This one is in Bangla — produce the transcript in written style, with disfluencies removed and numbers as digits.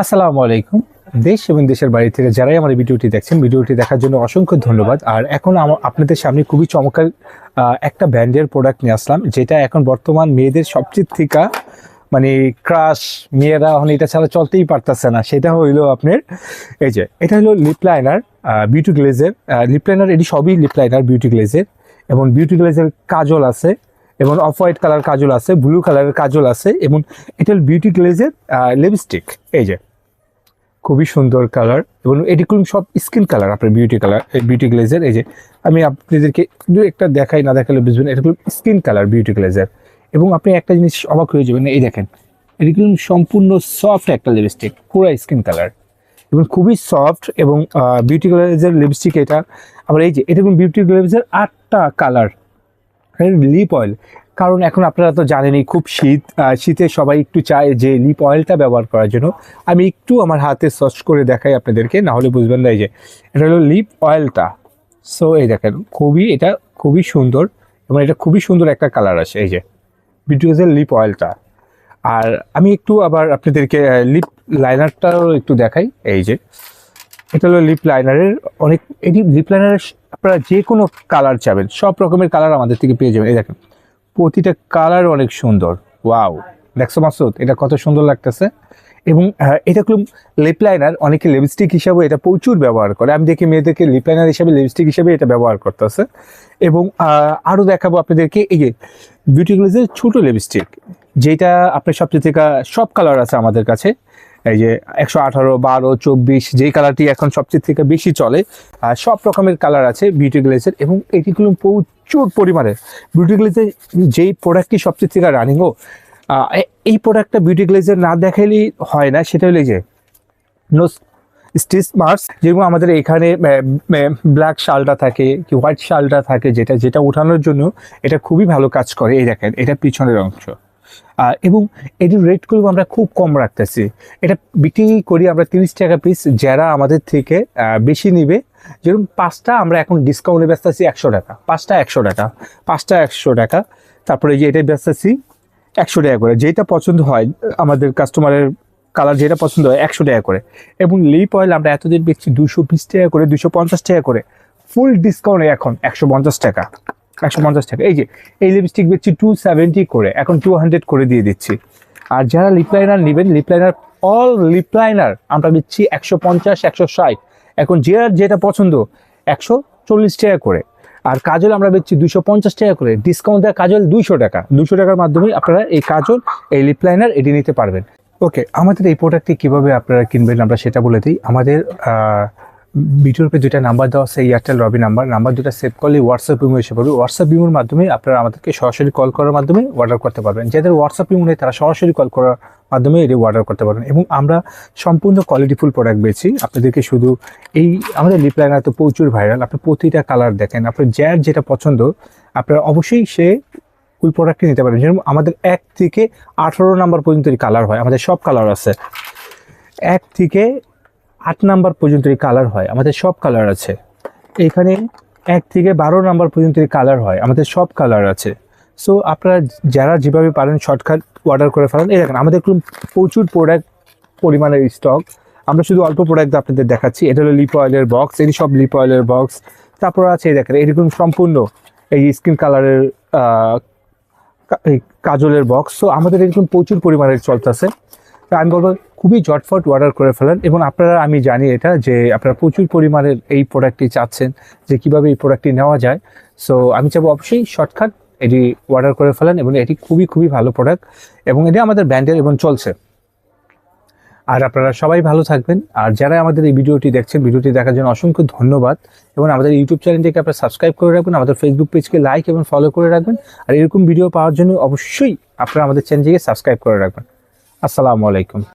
আসসালামু আলাইকুম। দেশ এবং দেশের বাইরে থেকে যারাই আমার এই ভিডিওটি দেখছেন, ভিডিওটি দেখার জন্য অসংখ্য ধন্যবাদ। আর এখন আপনাদের সামনে খুবই চমৎকার একটা ব্র্যান্ডের প্রোডাক্ট নিয়ে আসলাম, যেটা এখন বর্তমান মেয়েদের সবচেয়ে থেকে মানে ক্রাশ, মেয়েরা এখন এটা ছাড়া চলতেই পারতেছে না। সেটা হইলো আপনার এই যে এটা হলো লিপ লাইনার, বিউটি গ্লেজের লিপ লাইনার। এটি সবই লিপ লাইনার বিউটি গ্লেজের, এবং বিউটি গ্লেজের কাজল আছে, এবং অফ হোয়াইট কালার কাজল আছে, ব্লু কালারের কাজল আছে, এবং এটা হল বিউটি গ্লেজের লিপস্টিক। এই যে খুবই সুন্দর কালার, এবং এটিগুলো সব স্কিন কালার আপনার বিউটি গ্লেজের। এই যে আমি আপনাদেরকে দু একটা দেখাই, না দেখালে বুঝবেন এটাগুলো স্কিন কালার বিউটি গ্লেজের। এবং আপনি একটা জিনিস অবাক হয়ে যাবেন, এই দেখেন এটিগুলো সম্পূর্ণ সফট একটা লিপস্টিক, পুরো স্কিন কালার এবং খুবই সফট। এবং বিউটি গ্লেজের লিপস্টিক এটা। আবার এই যে এটাগুলো বিউটি গ্লেজের 8টা কালার লিপ অয়েল। কারণ এখন আপনারা তো জানেনই খুব শীতে সবাই একটু চায় যে লিপ অয়েলটা ব্যবহার করার জন্য। আমি একটু আমার হাতে সার্চ করে দেখাই আপনাদেরকে, না হলে বুঝবেন না। এই যে এটা হলো লিপ অয়েলটা। সো এই দেখেন এটা খুবই সুন্দর, এবং এটা খুবই সুন্দর একটা কালার আসে। এই যে বিউটিগ্লেজের লিপ অয়েলটা। আর আমি একটু আবার আপনাদেরকে লিপ লাইনারটাও একটু দেখাই। এই যে এটা হলো লিপ লাইনারের এটি লিপ লাইনারের আপনারা যে কোনো কালার চাবেন, সব রকমের কালার আমাদের থেকে পেয়ে যাবেন। এই দেখেন প্রতিটা কালার অনেক সুন্দর। ওয়াও, দেখছো মাসুদ, এটা কত সুন্দর লাগতেছে। এবং এটা লিপ লাইনার অনেকে লিপস্টিক হিসাবে এটা প্রচুর ব্যবহার করে। আমি দেখি মেয়েদেরকে লিপ লাইনার হিসাবে, লিপস্টিক হিসাবে এটা ব্যবহার করতেছে। এবং আরও দেখাবো আপনাদেরকে এই যে বিউটি গ্লেজের ছোটো লিপস্টিক, যেটা আপনার সবচেয়ে থেকে সব কালার আছে আমাদের কাছে। এই যে 118, 12, 24 যেই কালারটি এখন সবচেয়ে থেকে বেশি চলে, সব রকমের কালার আছে বিউটি গ্লেজের। এবং এটিগুলো প্রচুর পরিমাণে বিউটি গ্লেজের যেই প্রোডাক্টটি সবচেয়ে থেকে রানিংও, এই প্রোডাক্টটা বিউটি গ্লেজের না দেখাইলেই হয় না। সেটা হলো যে নো স্টিচ মার্কস, যেরকম আমাদের এখানে ব্ল্যাক শালটা থাকে কি হোয়াইট শালটা থাকে, যেটা ওঠানোর জন্য এটা খুবই ভালো কাজ করে। এই দেখেন এটা পিছনের অংশ। এবং এটির রেটগুলো আমরা খুব কম রাখতেছি। এটা বিক্রি করি আমরা 30 টাকা পিস। যারা আমাদের থেকে বেশি নিবে, যেরকম 5টা আমরা এখন ডিসকাউন্টে বেচতেছি 100 টাকা, 5টা 100 টাকা, 5টা 100 টাকা। তারপরে যে এটা বেচতেছি 100 টাকা করে, যেটা পছন্দ হয় আমাদের কাস্টমারের কালার যেটা পছন্দ হয় 100 টাকা করে। এবং লিপ অয়েল আমরা এতদিন বেচছি 220 টাকা করে, 250 টাকা করে। ফুল ডিসকাউন্টে এখন 150 টাকা, 150 টাকা। এই যে এই লিপস্টিক বেচছি 270 করে, এখন 200 করে দিয়ে দিচ্ছি। আর যারা লিপ লাইনার নেবেন, lip liner all lip liner আমরা দিচ্ছি 150, 160। এখন যেটা পছন্দ 140 টাকা করে। আর কাজল আমরা বেচছি 250 টাকা করে, ডিসকাউন্ট দেওয়া কাজল 200 টাকা। 200 টাকার মাধ্যমে আপনারা এই কাজল, এই লিপ লাইনার এটি নিতে পারবেন। ওকে, আমাদের এই প্রোডাক্টটি কীভাবে আপনারা কিনবেন আমরা সেটা বলে দিই। আমাদের ভিডিওর পে 2টা নাম্বার দেওয়া আছে, এয়ারটেল রবি নাম্বার 2টা সেভ করলে হোয়াটসঅ্যাপ ইমো এসে পড়বে। হোয়াটসঅ্যাপ ইমোর মাধ্যমে আপনারা আমাদেরকে সরাসরি কল করার মাধ্যমে অর্ডার করতে পারবেন। যাদের হোয়াটসঅ্যাপ ইমো নেই তারা সরাসরি কল করার মাধ্যমে এটি অর্ডার করতে পারবেন। এবং আমরা সম্পূর্ণ কোয়ালিটিফুল প্রোডাক্ট বেচি আপনাদেরকে। শুধু আমাদের লিপ লাইনার তো প্রচুর ভাইরাল, আপনি প্রতিটা কালার দেখেন, আপনার যেটা পছন্দ আপনারা অবশ্যই ওই প্রোডাক্টটি নিতে পারেন। যেরকম আমাদের 1 থেকে 18 নাম্বার পর্যন্ত কালার হয়, আমাদের সব কালার আছে। 1 থেকে 8 নাম্বার পর্যন্ত কালার হয়, আমাদের সব কালার আছে। এখানে 1 থেকে 12 নাম্বার পর্যন্ত কালার হয়, আমাদের সব কালার আছে। সো আপনারা যারা যেভাবে পারেন শর্টকাট অর্ডার করে ফেলেন। এই দেখেন আমাদের প্রচুর প্রোডাক্ট পরিমাণের স্টক। আমরা শুধু অল্প প্রোডাক্ট আপনাদের দেখাচ্ছি। এটা হলো লিপ অয়েলের বক্স, এটি সব লিপ অয়েলের বক্স। তারপর আছে এই দেখেন এরকম সম্পূর্ণ এই স্কিন কালারের কাজলের বক্স। সো আমাদের এরকম প্রচুর পরিমাণের চলতেছে। আমি বলবো খুবই ঝটফট অর্ডার করে ফেলেন। এবং আপনারা, আমি জানি এটা যে আপনারা প্রচুর পরিমাণের এই প্রোডাক্টটি চাচ্ছেন যে কীভাবে এই প্রোডাক্টটি নেওয়া যায়। সো আমি চাবো অবশ্যই শর্টকাট এটি অর্ডার করে ফেলেন। এবং এটি খুবই ভালো প্রোডাক্ট, এবং এটি আমাদের ব্র্যান্ডের এবং চলছে। আর আপনারা সবাই ভালো থাকবেন। আর যারা আমাদের এই ভিডিওটি দেখছেন, ভিডিওটি দেখার জন্য অসংখ্য ধন্যবাদ। এবং আমাদের ইউটিউব চ্যানেলটিকে আপনারা সাবস্ক্রাইব করে রাখবেন, আমাদের ফেসবুক পেজকে লাইক এবং ফলো করে রাখবেন। আর এরকম ভিডিও পাওয়ার জন্য অবশ্যই আপনারা আমাদের চ্যানেলটিকে সাবস্ক্রাইব করে রাখবেন। আসসালামু আলাইকুম।